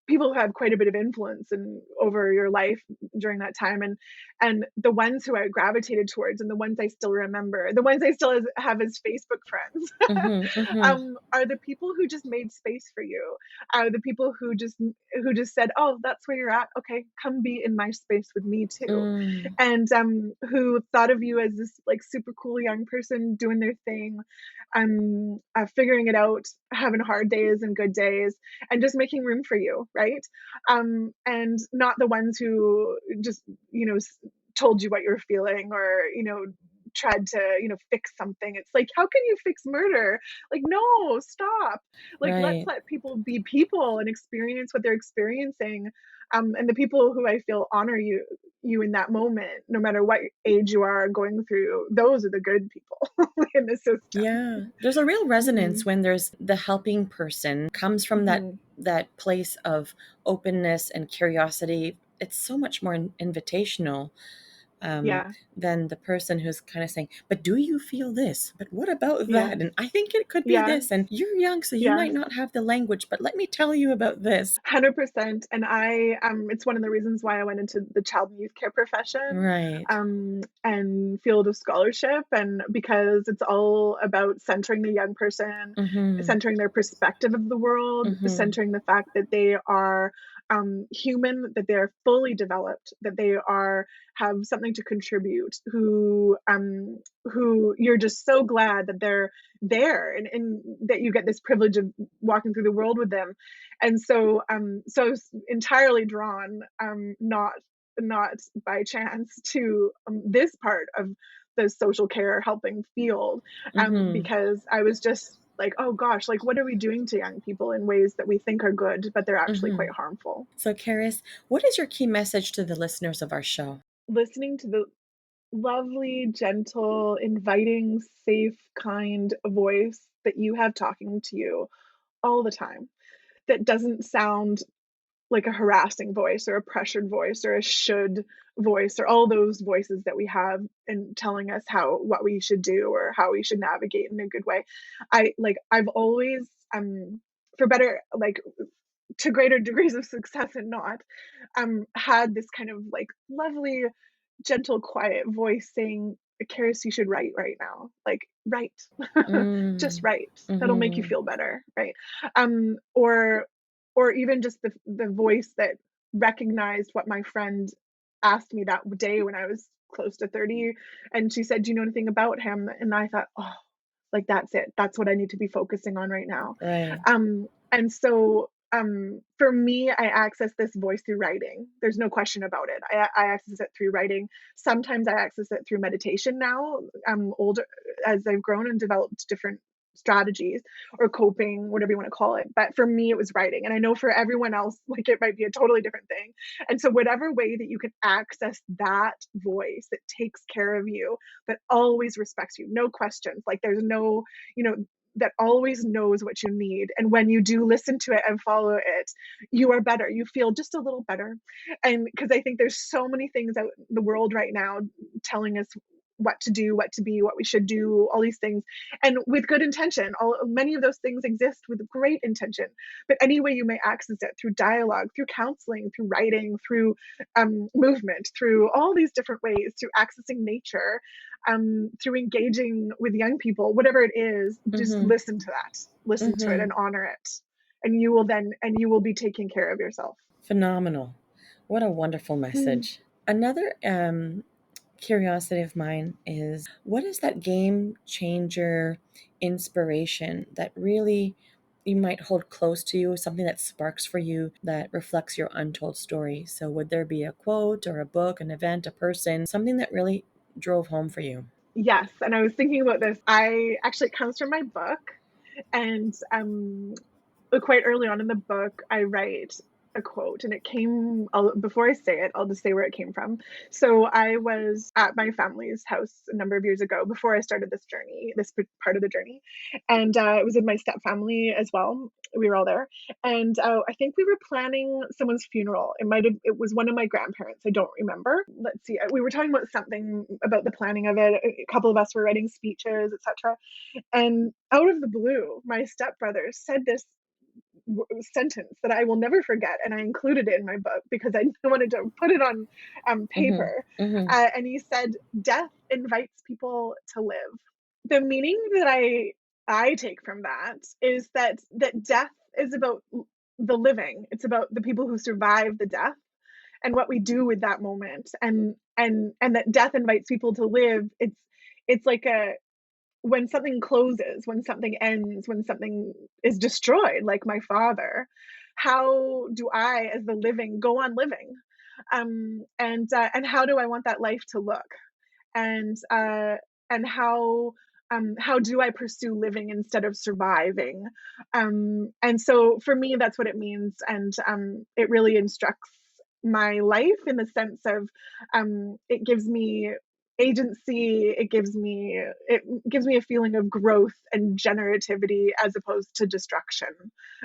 people who have quite a bit of influence over your life during that time. And the ones who I gravitated towards, and the ones I still remember, the ones I still have as Facebook friends, Mm-hmm. Mm-hmm. are the people who just made space for you, are the people who just said, "Oh, that's where you're at. Okay, come be in my space with me too," Mm. and who thought of you as this like super cool young person doing their thing, figuring it out, having hard days and good days, and just making room for you, right? And not the ones who just, told you what you're feeling, or, tried to, fix something. It's like, how can you fix murder? Like, no, stop. Like, let's Right. let people be people and experience what they're experiencing. And the people who I feel honor you in that moment, no matter what age you are going through, those are the good people in the system. Yeah. There's a real resonance Mhm. when there's the helping person comes from Mhm. that place of openness and curiosity. It's so much more invitational, um, Yeah. than the person who's kind of saying, but do you feel this? But what about Yes. that? And I think it could be Yes. this. And you're young, so you might Yes. not have the language, but let me tell you about this. 100%. And it's one of the reasons why I went into the child and youth care profession, Right. and field of scholarship, and because it's all about centering the young person, Mm-hmm. centering their perspective of the world, Mm-hmm. centering the fact that they are human, that they're fully developed, that they are have something to contribute, who you're just so glad that they're there, and that you get this privilege of walking through the world with them. And so I was entirely drawn, not by chance, to this part of the social care helping field, Mm-hmm. because I was just like, oh gosh, like what are we doing to young people in ways that we think are good, but they're actually Mm-hmm. quite harmful? So, Carys, what is your key message to the listeners of our show? Listening to the lovely, gentle, inviting, safe, kind voice that you have talking to you all the time, that doesn't sound like a harassing voice or a pressured voice or a should voice, or all those voices that we have in telling us how what we should do or how we should navigate in a good way. I've always, for better, like, to greater degrees of success and not, had this kind of like lovely, gentle, quiet voice saying, Karis, you should write right now. Like, write. Just Mm. write. That'll make you Mm-hmm. feel better, right? Or even just the voice that recognized what my friend asked me that day when I was close to 30. And she said, do you know anything about him? And I thought, oh, like that's it. That's what I need to be focusing on right now. Right. And so for me, I access this voice through writing. There's no question about it. I access it through writing. Sometimes I access it through meditation now. Older, as I've grown and developed different strategies or coping, whatever you want to call it. But for me, it was writing. And I know for everyone else, like it might be a totally different thing. And so, whatever way that you can access that voice that takes care of you, that always respects you, no questions, like there's no, you know, that always knows what you need. And when you do listen to it and follow it, you are better. You feel just a little better. And because I think there's so many things out in the world right now telling us what to do, what to be, what we should do, all these things, and with good intention. Many of those things exist with great intention, but any way you may access it, through dialogue, through counseling, through writing, through movement, through all these different ways, through accessing nature, through engaging with young people, whatever it is, just Mm-hmm. listen to that, listen to it, Mm-hmm. and honor it, and you will be taking care of yourself. Phenomenal. What a wonderful Mm. message. Another curiosity of mine is, what is that game changer inspiration that really you might hold close to you, something that sparks for you that reflects your untold story? So, would there be a quote or a book, an event, a person, something that really drove home for you? Yes, and I was thinking about this. I actually, it comes from my book, and quite early on in the book, I write a quote, and it came. Before I say it, I'll just say where it came from. So I was at my family's house a number of years ago before I started this journey, this part of the journey, and it was with my step family as well. We were all there, and I think we were planning someone's funeral. It was one of my grandparents. I don't remember. Let's see. We were talking about something about the planning of it. A couple of us were writing speeches, etc. And out of the blue, my stepbrother said this sentence that I will never forget, and I included it in my book because I wanted to put it on Mm-hmm. paper. Mm-hmm. And he said, "Death invites people to live." The meaning that I take from that is that death is about the living. It's about the people who survive the death and what we do with that moment, and that death invites people to live. It's like a when something closes, when something ends, when something is destroyed, like my father, how do I, as the living, go on living? And how do I want that life to look? And how do I pursue living instead of surviving? And so for me, that's what it means, and it really instructs my life in the sense of it gives me agency. It gives me a feeling of growth and generativity as opposed to destruction,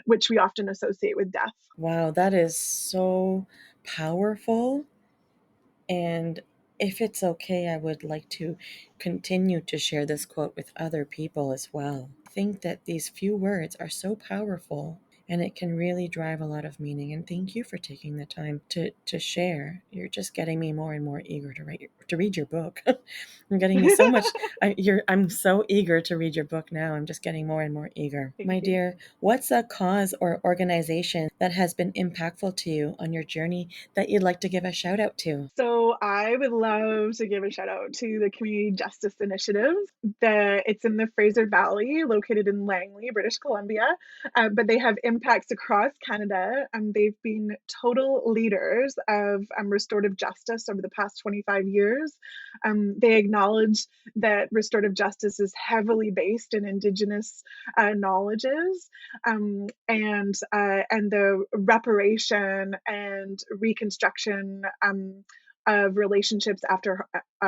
which we often associate with death. Wow, that is so powerful. And if it's okay, I would like to continue to share this quote with other people as well. I think that these few words are so powerful and it can really drive a lot of meaning. And thank you for taking the time to share. You're just getting me more and more eager to read your book. You're getting me so much. I'm so eager to read your book now. I'm just getting more and more eager. Thank My you. dear, what's a cause or organization that has been impactful to you on your journey that you'd like to give a shout out to? So I would love to give a shout out to the Community Justice Initiative. It's in the Fraser Valley, located in Langley, British Columbia, but they have impacts across Canada. They've been total leaders of restorative justice over the past 25 years. They acknowledge that restorative justice is heavily based in Indigenous knowledges, and the reparation and reconstruction of relationships after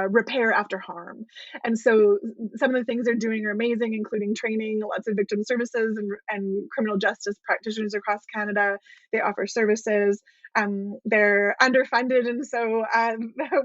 repair after harm. And so some of the things they're doing are amazing, including training lots of victim services and criminal justice practitioners across Canada. They offer services. They're underfunded, and so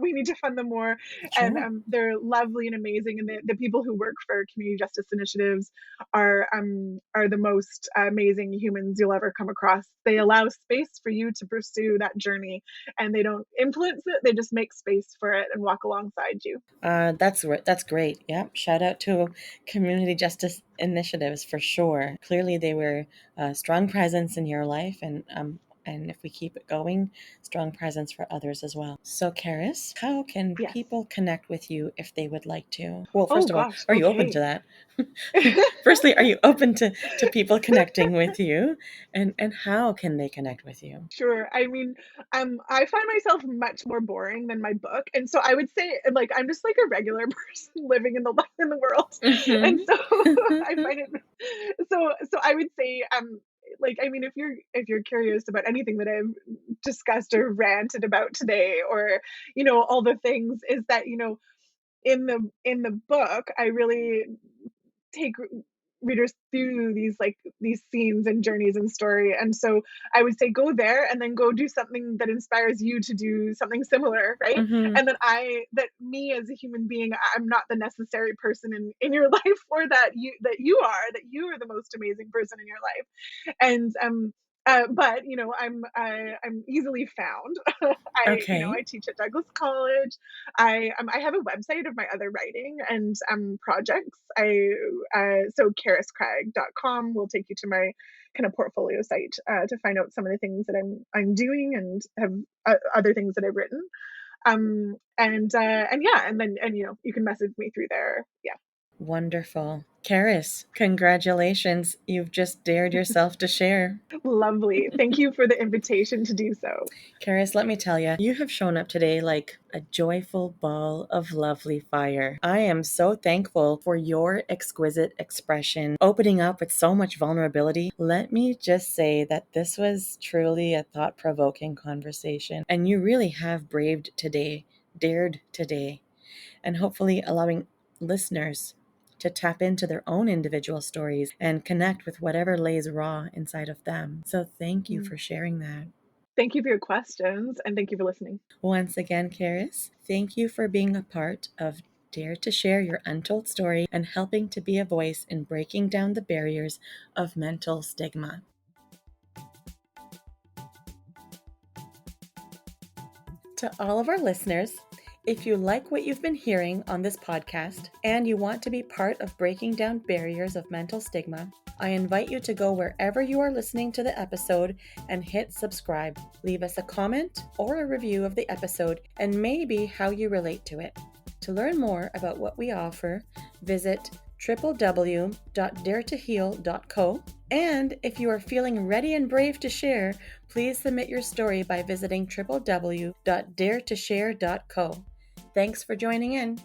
we need to fund them more. And Sure. they're lovely and amazing. And the people who work for community justice initiatives are the most amazing humans you'll ever come across. They allow space for you to pursue that journey, and they don't influence it. They just make space for it and walk alongside you. That's great. Yeah, shout out to community justice initiatives for sure. Clearly, they were a strong presence in your life, and if we keep it going, strong presence for others as well. So, Carys, how can Yes. people connect with you if they would like to? Well, Oh first of all, gosh. are you open to Okay. that? Firstly, are you open to people connecting with you, and how can they connect with you? Sure. I mean, I find myself much more boring than my book, and so I would say, like, I'm just like a regular person living in the world, and Mm-hmm. so I find it. So I would say, like, I mean, if you're curious about anything that I've discussed or ranted about today, or all the things, is that in the book, I really take readers through these scenes and journeys and story. And so I would say go there and then go do something that inspires you to do something similar, right? Mm-hmm. And that me as a human being, I'm not the necessary person in your life, or that you are the most amazing person in your life. And but I'm easily found. I Okay. teach at Douglas College. I have a website of my other writing and projects. So caryscraig.com will take you to my kind of portfolio site to find out some of the things that I'm doing, and have other things that I've written. And yeah, and you can message me through there. Yeah. Wonderful. Carys, congratulations. You've just dared yourself to share. Lovely. Thank you for the invitation to do so. Carys, let me tell you, you have shown up today like a joyful ball of lovely fire. I am so thankful for your exquisite expression, opening up with so much vulnerability. Let me just say that this was truly a thought provoking conversation, and you really have braved today, dared today, and hopefully allowing listeners to tap into their own individual stories and connect with whatever lays raw inside of them. So thank you Mm. for sharing that. Thank you for your questions, and thank you for listening. Once again, Carys, thank you for being a part of Dare to Share Your Untold Story and helping to be a voice in breaking down the barriers of mental stigma. To all of our listeners, if you like what you've been hearing on this podcast and you want to be part of breaking down barriers of mental stigma, I invite you to go wherever you are listening to the episode and hit subscribe. Leave us a comment or a review of the episode and maybe how you relate to it. To learn more about what we offer, visit www.daretoheal.co. And if you are feeling ready and brave to share, please submit your story by visiting www.daretoshare.co. Thanks for joining in.